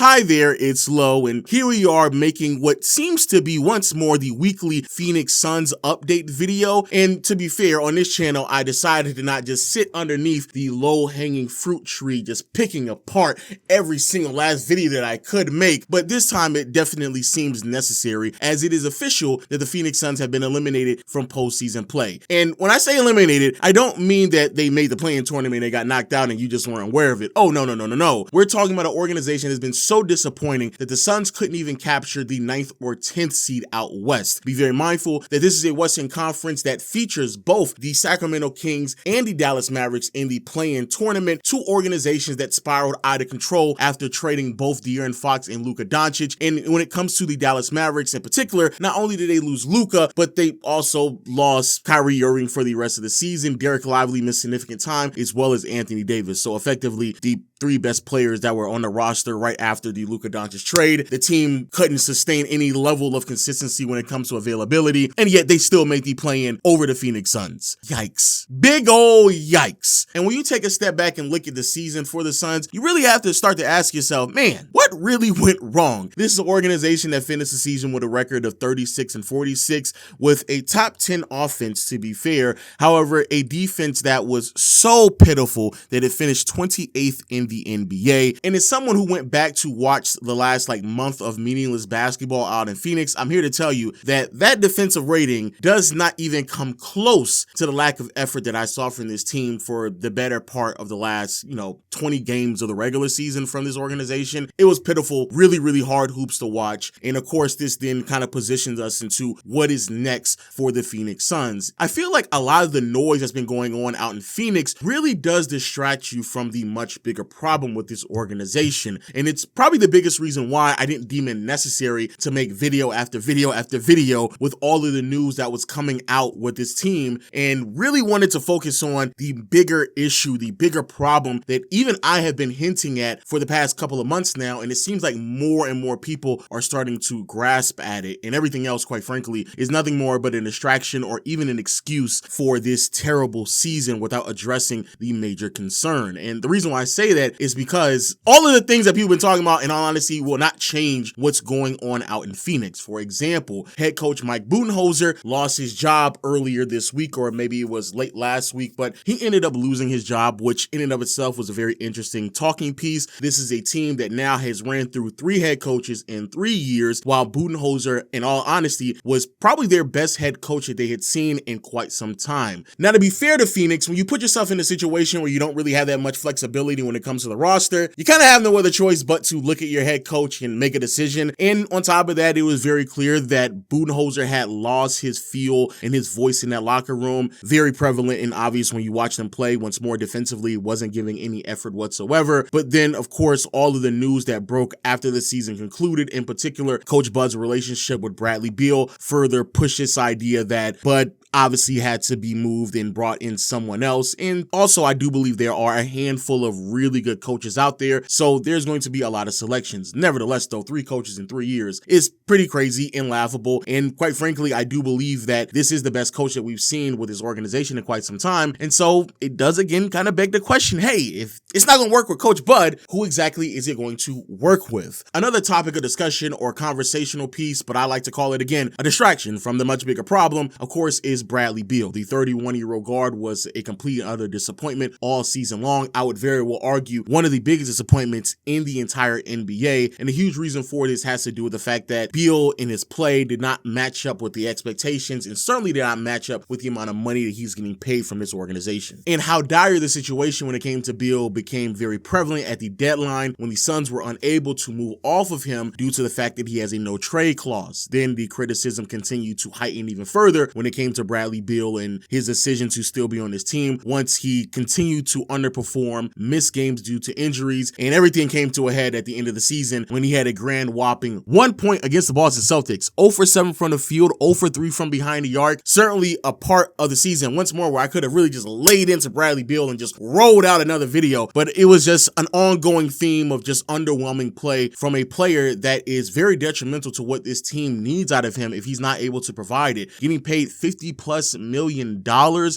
Hi there, it's Lo, and here we are making what seems to be once more the weekly Phoenix Suns update video. And to be fair, on this channel, I decided to not just sit underneath the low-hanging fruit tree, just picking apart every single last video that I could make, but this time it definitely seems necessary, as it is official that the Phoenix Suns have been eliminated from postseason play. And when I say eliminated, I don't mean that they made the play-in tournament, they got knocked out and you just weren't aware of it. Oh, no. We're talking about an organization that's been so disappointing that the Suns couldn't even capture the 9th or 10th seed out west. Be very mindful that this is a Western Conference that features both the Sacramento Kings and the Dallas Mavericks in the play-in tournament, two organizations that spiraled out of control after trading both De'Aaron Fox and Luka Doncic. And when it comes to the Dallas Mavericks in particular, not only did they lose Luka, but they also lost Kyrie Irving for the rest of the season. Derek Lively missed significant time, as well as Anthony Davis. So effectively, the three best players that were on the roster right after the Luka Doncic trade. The team couldn't sustain any level of consistency when it comes to availability, and yet they still made the play-in over the Phoenix Suns. Yikes. Big ol' yikes. And when you take a step back and look at the season for the Suns, you really have to start to ask yourself, man, what really went wrong? This is an organization that finished the season with a record of 36-46 with a top 10 offense, to be fair. However, a defense that was so pitiful that it finished 28th in the NBA. And as someone who went back to watch the last month of meaningless basketball out in Phoenix, I'm here to tell you that that defensive rating does not even come close to the lack of effort that I saw from this team for the better part of the last, 20 games of the regular season from this organization. It was pitiful, really hard hoops to watch. And of course, this then kind of positions us into what is next for the Phoenix Suns. I feel like a lot of the noise that's been going on out in Phoenix really does distract you from the much bigger problem with this organization. And it's probably the biggest reason why I didn't deem it necessary to make video after video after video with all of the news that was coming out with this team, and really wanted to focus on the bigger issue, the bigger problem that even I have been hinting at for the past couple of months now. And it seems like more and more people are starting to grasp at it. And everything else, quite frankly, is nothing more but a distraction or even an excuse for this terrible season without addressing the major concern. And the reason why I say that is because all of the things that people have been talking about, in all honesty, will not change what's going on out in Phoenix. For example, head coach Mike Budenholzer lost his job earlier this week, or maybe it was late last week, but he ended up losing his job, which in and of itself was a very interesting talking piece. This is a team that now has ran through 3 head coaches in 3 years, while Budenholzer, in all honesty, was probably their best head coach that they had seen in quite some time. Now, to be fair to Phoenix, when you put yourself in a situation where you don't really have that much flexibility when it comes to the roster, you kind of have no other choice but to look at your head coach and make a decision. And on top of that, it was very clear that Budenholzer had lost his feel and his voice in that locker room. Very prevalent and obvious when you watch them play. Once more defensively, wasn't giving any effort whatsoever. But then, of course, all of the news that broke after the season concluded, in particular, Coach Bud's relationship with Bradley Beal, further pushed this idea that Bud obviously had to be moved and brought in someone else. And also, I do believe there are a handful of really good coaches out there, so there's going to be a lot of selections. Nevertheless, though, 3 coaches in 3 years is pretty crazy and laughable. And quite frankly, I do believe that this is the best coach that we've seen with his organization in quite some time. And so it does again kind of beg the question, hey, if it's not going to work with Coach Bud, who exactly is it going to work with? Another topic of discussion or conversational piece, but I like to call it again a distraction from the much bigger problem, of course, is Bradley Beal. The 31-year-old guard was a complete and utter disappointment all season long. I would very well argue one of the biggest disappointments in the entire NBA. And a huge reason for this has to do with the fact that Beal in his play did not match up with the expectations, and certainly did not match up with the amount of money that he's getting paid from this organization. And how dire the situation when it came to Beal became very prevalent at the deadline when the Suns were unable to move off of him due to the fact that he has a no trade clause. Then the criticism continued to heighten even further when it came to Bradley Beal and his decision to still be on his team once he continued to underperform, miss games due to injuries, and everything came to a head at the end of the season when he had a grand whopping 1 point against the Boston Celtics, 0 for 7 from the field, 0 for 3 from behind the arc. Certainly a part of the season, once more, where I could have really just laid into Bradley Beal and just rolled out another video, but it was just an ongoing theme of just underwhelming play from a player that is very detrimental to what this team needs out of him if he's not able to provide it. Getting paid $50+ $30+ million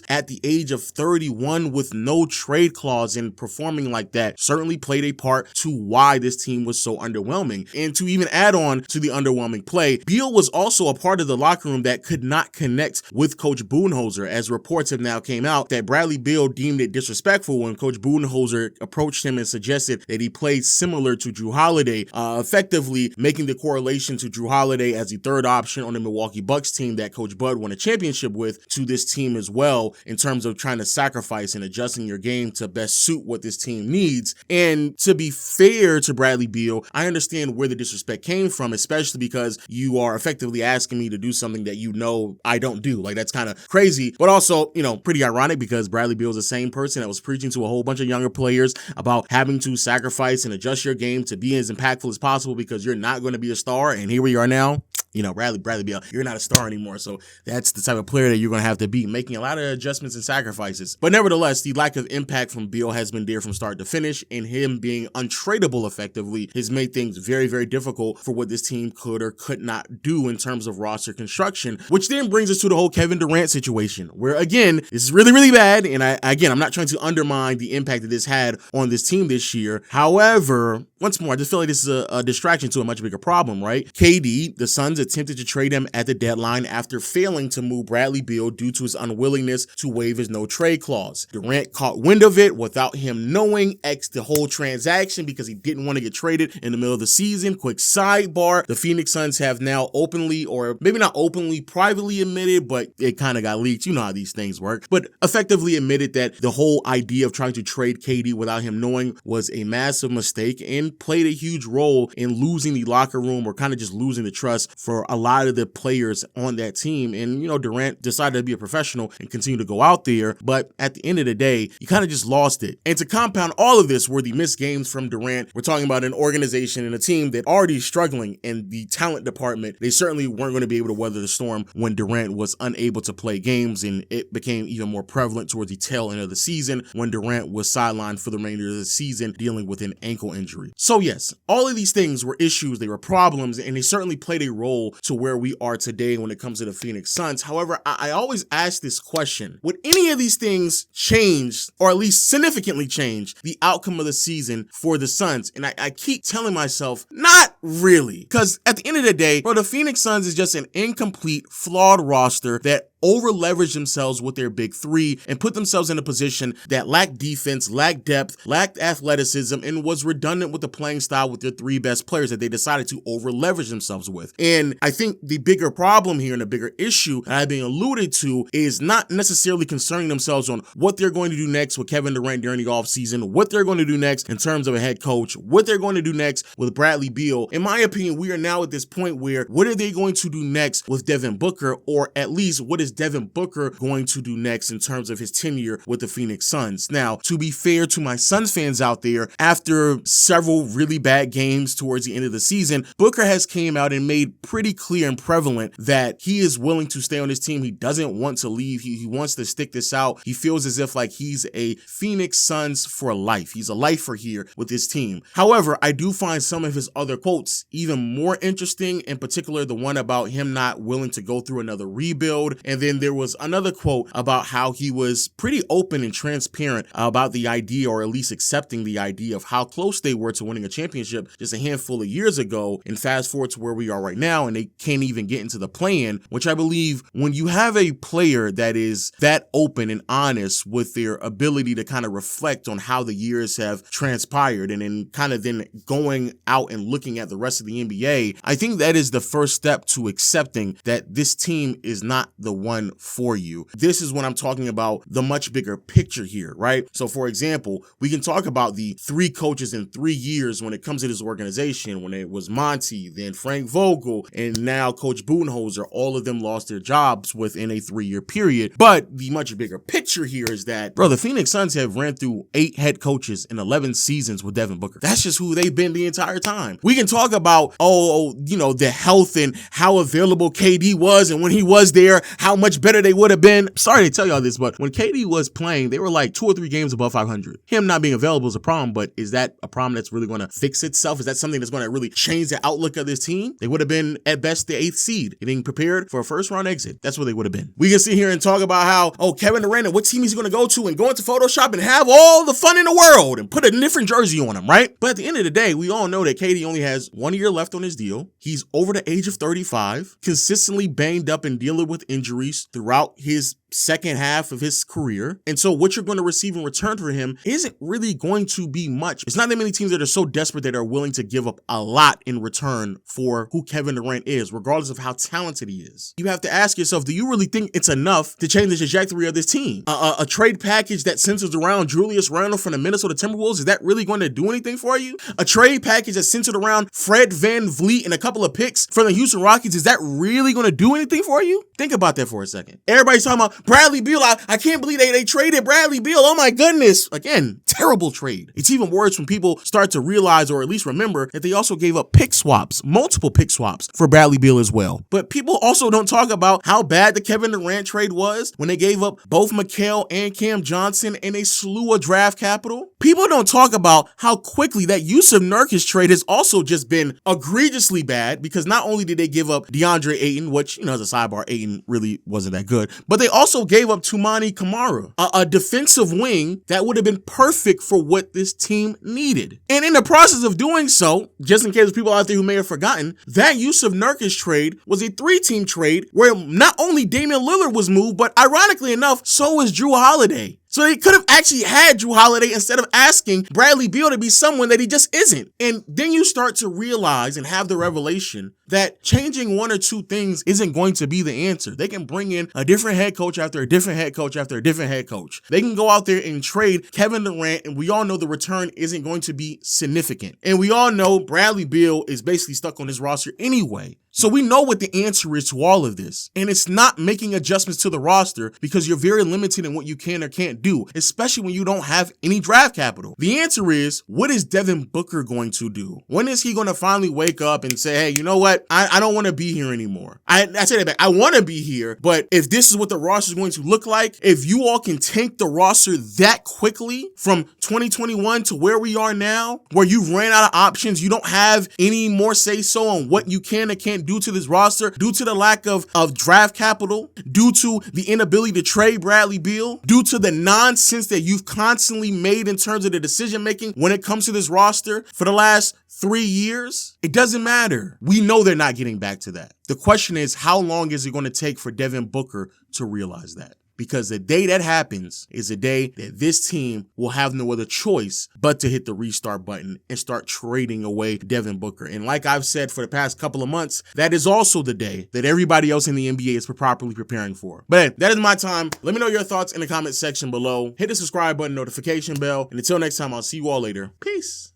at the age of 31 with no trade clause, and performing like that certainly played a part to why this team was so underwhelming. And to even add on to the underwhelming play, Beal was also a part of the locker room that could not connect with Coach Budenholzer, as reports have now came out that Bradley Beal deemed it disrespectful when Coach Budenholzer approached him and suggested that he played similar to Jrue Holiday, effectively making the correlation to Jrue Holiday as the third option on the Milwaukee Bucks team that Coach Bud won a championship with to this team as well, in terms of trying to sacrifice and adjusting your game to best suit what this team needs. And to be fair to Bradley Beal, I understand where the disrespect came from, especially because you are effectively asking me to do something that you know I don't do. Like, that's kind of crazy, but also, you know, pretty ironic because Bradley Beal is the same person that was preaching to a whole bunch of younger players about having to sacrifice and adjust your game to be as impactful as possible because you're not going to be a star. And here we are now. You know, Bradley Beal, you're not a star anymore. So that's the type of player that you're going to have to be, making a lot of adjustments and sacrifices. But nevertheless, the lack of impact from Beal has been there from start to finish, and him being untradeable effectively has made things very, very difficult for what this team could or could not do in terms of roster construction, which then brings us to the whole Kevin Durant situation, where again, this is really, really bad. And I'm not trying to undermine the impact that this had on this team this year. However, once more, I just feel like this is a distraction to a much bigger problem, right? KD, the Suns attempted to trade him at the deadline after failing to move Bradley Beal due to his unwillingness to waive his no trade clause. Durant caught wind of it without him knowing, X'd the whole transaction because he didn't want to get traded in the middle of the season. Quick sidebar, the Phoenix Suns have now openly, or maybe not openly, privately admitted, but it kind of got leaked. You know how these things work, but effectively admitted that the whole idea of trying to trade KD without him knowing was a massive mistake and played a huge role in losing the locker room, or kind of just losing the trust for a lot of the players on that team. And, you know, Durant decided to be a professional and continue to go out there, but at the end of the day, you kind of just lost it. And to compound all of this were the missed games from Durant. We're talking about an organization and a team that already struggling in the talent department. They certainly weren't going to be able to weather the storm when Durant was unable to play games, and it became even more prevalent towards the tail end of the season when Durant was sidelined for the remainder of the season dealing with an ankle injury. So yes, all of these things were issues, they were problems, and they certainly played a role to where we are today when it comes to the Phoenix Suns. However, I always ask this question: would any of these things change, or at least significantly change, the outcome of the season for the Suns? And I keep telling myself, not really. Because at the end of the day, bro, the Phoenix Suns is just an incomplete, flawed roster that over-leveraged themselves with their big three and put themselves in a position that lacked defense, lacked depth, lacked athleticism, and was redundant with the playing style with their three best players that they decided to over-leverage themselves with. And I think the bigger problem here and the bigger issue that I've been alluded to is not necessarily concerning themselves on what they're going to do next with Kevin Durant during the offseason, what they're going to do next in terms of a head coach, what they're going to do next with Bradley Beal. In my opinion, we are now at this point where what are they going to do next with Devin Booker, or at least what is Devin Booker going to do next in terms of his tenure with the Phoenix Suns? Now, to be fair to my Suns fans out there, after several really bad games towards the end of the season, Booker has came out and made pretty clear and prevalent that he is willing to stay on his team. He doesn't want to leave. He wants to stick this out. He feels as if like he's a Phoenix Suns for life. He's a lifer here with his team. However, I do find some of his other quotes even more interesting, in particular the one about him not willing to go through another rebuild. And then there was another quote about how he was pretty open and transparent about the idea, or at least accepting the idea, of how close they were to winning a championship just a handful of years ago. And fast forward to where we are right now, and they can't even get into the play-in, which I believe when you have a player that is that open and honest with their ability to kind of reflect on how the years have transpired, and then kind of then going out and looking at the rest of the NBA, I think that is the first step to accepting that this team is not the one for you. This is when I'm talking about the much bigger picture here, right? So for example, we can talk about the three coaches in 3 years when it comes to this organization, when it was Monty, then Frank Vogel, and now Coach Budenholzer. All of them lost their jobs within a 3-year period. But the much bigger picture here is that, bro, the Phoenix Suns have ran through 8 head coaches in 11 seasons with Devin Booker. That's just who they've been the entire time. We can talk about, the health and how available KD was, and when he was there, how much better they would have been. Sorry to tell y'all this, but when KD was playing, they were like 2 or 3 games above 500. Him not being available is a problem, but is that a problem that's really going to fix itself? Is that something that's going to really change the outlook of this team? They would have been at best the 8th seed, getting prepared for a first round exit. That's what they would have been. We can sit here and talk about how, Kevin Durant and what team he's going to go to, and go into Photoshop and have all the fun in the world and put a different jersey on him, right? But at the end of the day, we all know that KD only has 1 year left on his deal. He's over the age of 35, consistently banged up and dealing with injuries throughout his second half of his career. And so what you're going to receive in return for him isn't really going to be much. It's not that many teams that are so desperate that are willing to give up a lot in return for who Kevin Durant is, regardless of how talented he is. You have to ask yourself, do you really think it's enough to change the trajectory of this team? A trade package that centers around Julius Randle from the Minnesota Timberwolves, is that really going to do anything for you? A trade package that's centered around Fred VanVleet and a couple of picks from the Houston Rockets, is that really going to do anything for you? Think about that for a second. Everybody's talking about Bradley Beal. I can't believe they traded Bradley Beal. Oh my goodness. Again, terrible trade. It's even worse when people start to realize, or at least remember, that they also gave up pick swaps, multiple pick swaps for Bradley Beal as well. But people also don't talk about how bad the Kevin Durant trade was when they gave up both Mikal and Cam Johnson and a slew of draft capital. People don't talk about how quickly that Jusuf Nurkic trade has also just been egregiously bad, because not only did they give up DeAndre Ayton, which, as a sidebar, Ayton really wasn't that good, but they also gave up Toumani Camara, a defensive wing that would have been perfect for what this team needed. And in the process of doing so, just in case there's people out there who may have forgotten, that Jusuf Nurkic trade was a 3-team trade where not only Damian Lillard was moved, but ironically enough, so was Jrue Holiday. So they could have actually had Jrue Holiday instead of asking Bradley Beal to be someone that he just isn't. And then you start to realize and have the revelation that changing 1 or 2 things isn't going to be the answer. They can bring in a different head coach after a different head coach after a different head coach. They can go out there and trade Kevin Durant, and we all know the return isn't going to be significant. And we all know Bradley Beal is basically stuck on his roster anyway. So we know what the answer is to all of this. And it's not making adjustments to the roster, because you're very limited in what you can or can't do, especially when you don't have any draft capital. The answer is, what is Devin Booker going to do? When is he going to finally wake up and say, hey, you know what? I don't want to be here anymore. I say that back. I want to be here, but if this is what the roster is going to look like, if you all can tank the roster that quickly from 2021 to where we are now, where you've ran out of options, you don't have any more say so on what you can and can't do to this roster, due to the lack of draft capital, due to the inability to trade Bradley Beal, due to the nonsense that you've constantly made in terms of the decision making when it comes to this roster for the last 3 years, it doesn't matter. We know they're not getting back to that. The question is, how long is it going to take for Devin Booker to realize that? Because the day that happens is the day that this team will have no other choice but to hit the restart button and start trading away Devin Booker. And like I've said for the past couple of months, that is also the day that everybody else in the NBA is properly preparing for. But that is my time. Let me know your thoughts in the comment section below. Hit the subscribe button, notification bell. And until next time, I'll see you all later. Peace.